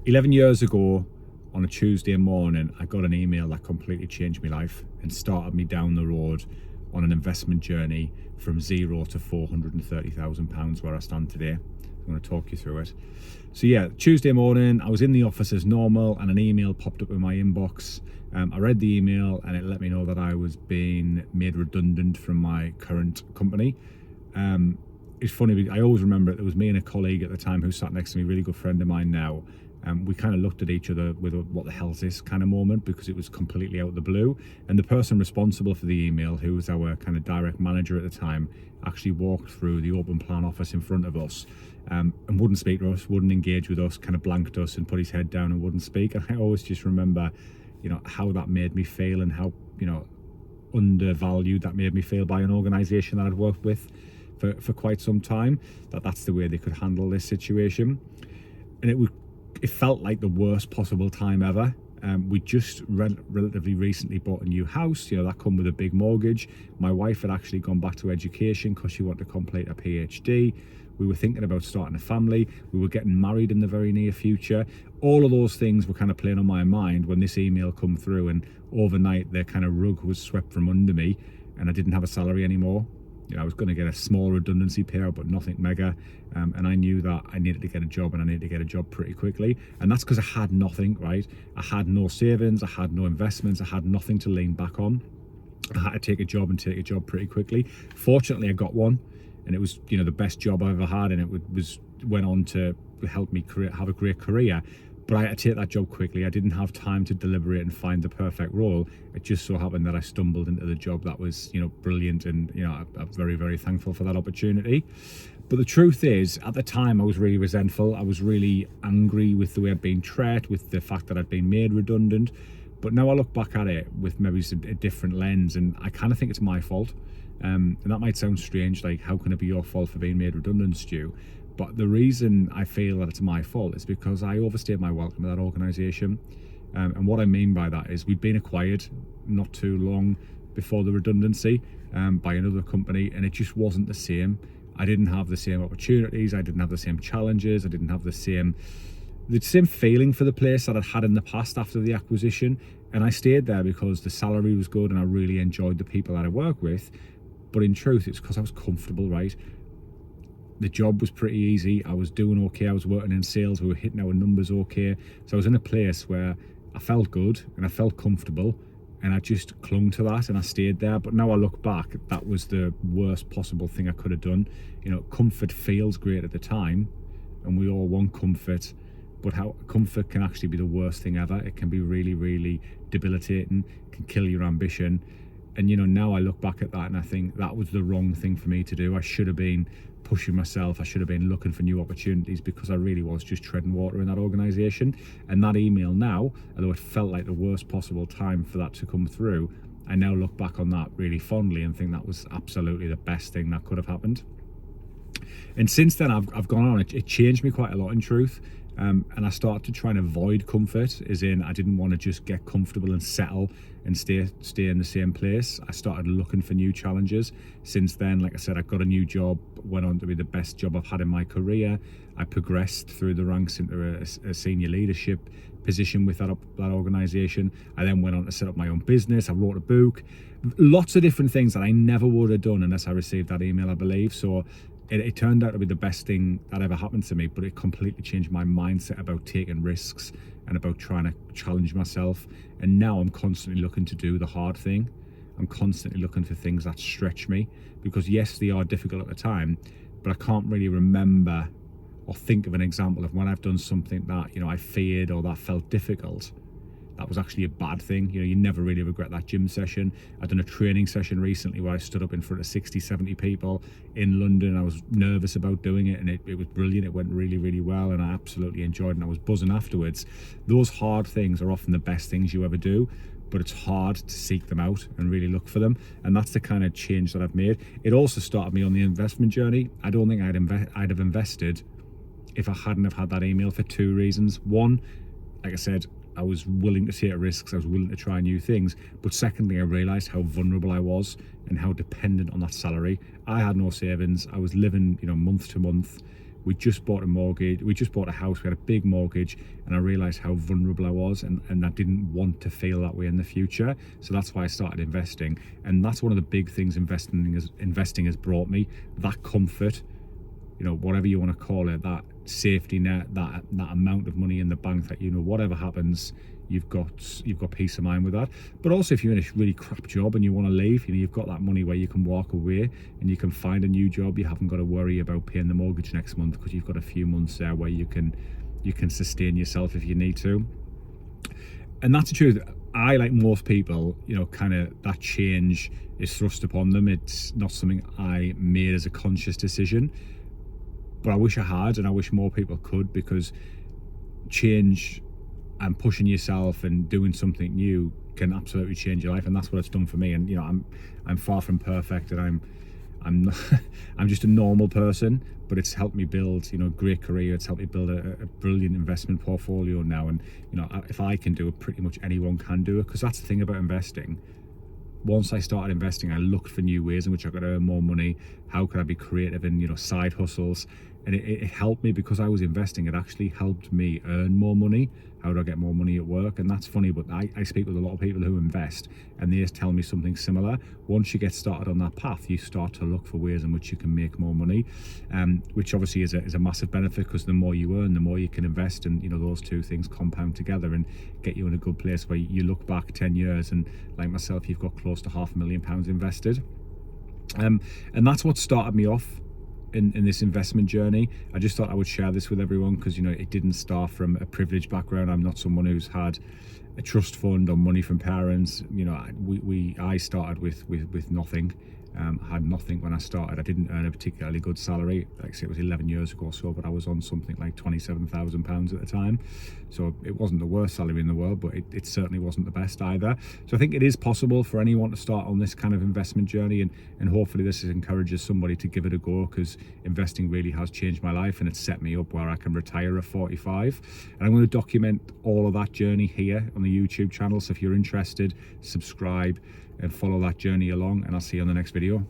11 years ago, on a Tuesday morning, I got an email that completely changed my life and started me down the road on an investment journey from zero to £430,000 where I stand today. I'm going to talk you through it. So yeah, Tuesday morning, I was in the office as normal and an email popped up in my inbox. I read the email and it let me know that I was being made redundant from my current company. It's funny, I always remember it. There was me and a colleague at the time who sat next to me, a really good friend of mine now. We kind of looked at each other with a what the hell's this kind of moment, because it was completely out of the blue. And the person responsible for the email, who was our kind of direct manager at the time, actually walked through the open plan office in front of us and wouldn't speak to us, wouldn't engage with us, kind of blanked us and put his head down and wouldn't speak. And I always just remember, how that made me feel and how, undervalued that made me feel by an organisation that I'd worked with for quite some time, that's the way they could handle this situation. And it felt like the worst possible time ever. We just relatively recently bought a new house, that come with a big mortgage. My wife had actually gone back to education because she wanted to complete a PhD. We were thinking about starting a family. We were getting married in the very near future. All of those things were kind of playing on my mind when this email come through, and overnight the kind of rug was swept from under me and I didn't have a salary anymore. I was going to get a small redundancy payout, but nothing mega. And I knew that I needed to get a job, and I needed to get a job pretty quickly. And that's because I had nothing, right? I had no savings, I had no investments, I had nothing to lean back on. I had to take a job pretty quickly. Fortunately, I got one, and it was, the best job I ever had, and it went on to help me have a great career. But I had to take that job quickly. I didn't have time to deliberate and find the perfect role. It just so happened that I stumbled into the job that was, brilliant, and I'm very, very thankful for that opportunity. But the truth is, at the time, I was really resentful. I was really angry with the way I'd been treated, with the fact that I'd been made redundant. But now I look back at it with maybe a different lens, and I kind of think it's my fault. And that might sound strange, like, how can it be your fault for being made redundant, Stu? But the reason I feel that it's my fault is because I overstayed my welcome at that organisation. And what I mean by that is we'd been acquired not too long before the redundancy by another company, and it just wasn't the same. I didn't have the same opportunities, I didn't have the same challenges, I didn't have the same feeling for the place that I'd had in the past after the acquisition. And I stayed there because the salary was good and I really enjoyed the people that I work with. But in truth, it's because I was comfortable, right? The job was pretty easy. I was doing okay. I was working in sales. We were hitting our numbers okay. So I was in a place where I felt good and I felt comfortable, and I just clung to that and I stayed there. But now I look back, that was the worst possible thing I could have done. Comfort feels great at the time, and we all want comfort, but how comfort can actually be the worst thing ever. It can be really, really debilitating, can kill your ambition. And now I look back at that and I think that was the wrong thing for me to do. I should have been pushing myself. I should have been looking for new opportunities, because I really was just treading water in that organisation. And that email now, although it felt like the worst possible time for that to come through, I now look back on that really fondly and think that was absolutely the best thing that could have happened. And since then I've gone on, it changed me quite a lot in truth. And I started to try and avoid comfort, as in I didn't want to just get comfortable and settle and stay in the same place. I started looking for new challenges. Since then, like I said, I got a new job, went on to be the best job I've had in my career. I progressed through the ranks into a senior leadership position with that organisation. I then went on to set up my own business. I wrote a book, lots of different things that I never would have done unless I received that email, I believe. So it turned out to be the best thing that ever happened to me, but it completely changed my mindset about taking risks and about trying to challenge myself. And now I'm constantly looking to do the hard thing. I'm constantly looking for things that stretch me, because yes, they are difficult at the time, but I can't really remember or think of an example of when I've done something that, I feared or that felt difficult, that was actually a bad thing. You never really regret that gym session. I've done a training session recently where I stood up in front of 60, 70 people in London. I was nervous about doing it, and it was brilliant. It went really, really well, and I absolutely enjoyed it, and I was buzzing afterwards. Those hard things are often the best things you ever do, but it's hard to seek them out and really look for them. And that's the kind of change that I've made. It also started me on the investment journey. I don't think I'd have invested if I hadn't have had that email, for two reasons. One, like I said, I was willing to take risks, I was willing to try new things. But secondly, I realised how vulnerable I was and how dependent on that salary. I had no savings. I was living, month to month. We just bought a mortgage, we just bought a house, we had a big mortgage, and I realized how vulnerable I was, and I didn't want to feel that way in the future. So that's why I started investing. And that's one of the big things investing has brought me, that comfort, you know, whatever you want to call it, that safety net, that amount of money in the bank that, you know, whatever happens, you've got peace of mind with that. But also, if you're in a really crap job and you want to leave, you know, you've got that money where you can walk away and you can find a new job. You haven't got to worry about paying the mortgage next month, because you've got a few months there where you can sustain yourself if you need to. And that's the truth. I, like most people, you know, kind of that change is thrust upon them. It's not something I made as a conscious decision, but I wish I had, and I wish more people could, because change and pushing yourself and doing something new can absolutely change your life. And that's what it's done for me. And, you know, I'm far from perfect, and I'm not, I'm just a normal person, but it's helped me build, you know, a great career. It's helped me build a brilliant investment portfolio now. And, you know, if I can do it, pretty much anyone can do it, because that's the thing about investing. Once I started investing, I looked for new ways in which I could earn more money. How could I be creative in, you know, side hustles? And it helped me, because I was investing. It actually helped me earn more money. How do I get more money at work? And that's funny, but I speak with a lot of people who invest, and they tell me something similar. Once you get started on that path, you start to look for ways in which you can make more money, which obviously is a massive benefit, because the more you earn, the more you can invest. And, you know, those two things compound together and get you in a good place where you look back 10 years and, like myself, you've got close to £500,000 invested. And that's what started me off in this investment journey. I just thought I would share this with everyone, because, you know, it didn't start from a privileged background. I'm not someone who's had a trust fund or money from parents. You know, I started with nothing. I had nothing when I started. I didn't earn a particularly good salary. Like I say, it was 11 years ago or so, but I was on something like £27,000 at the time. So it wasn't the worst salary in the world, but it certainly wasn't the best either. So I think it is possible for anyone to start on this kind of investment journey, and hopefully this encourages somebody to give it a go, because investing really has changed my life, and it's set me up where I can retire at 45. And I'm going to document all of that journey here on the YouTube channel. So if you're interested, subscribe and follow that journey along, and I'll see you on the next video.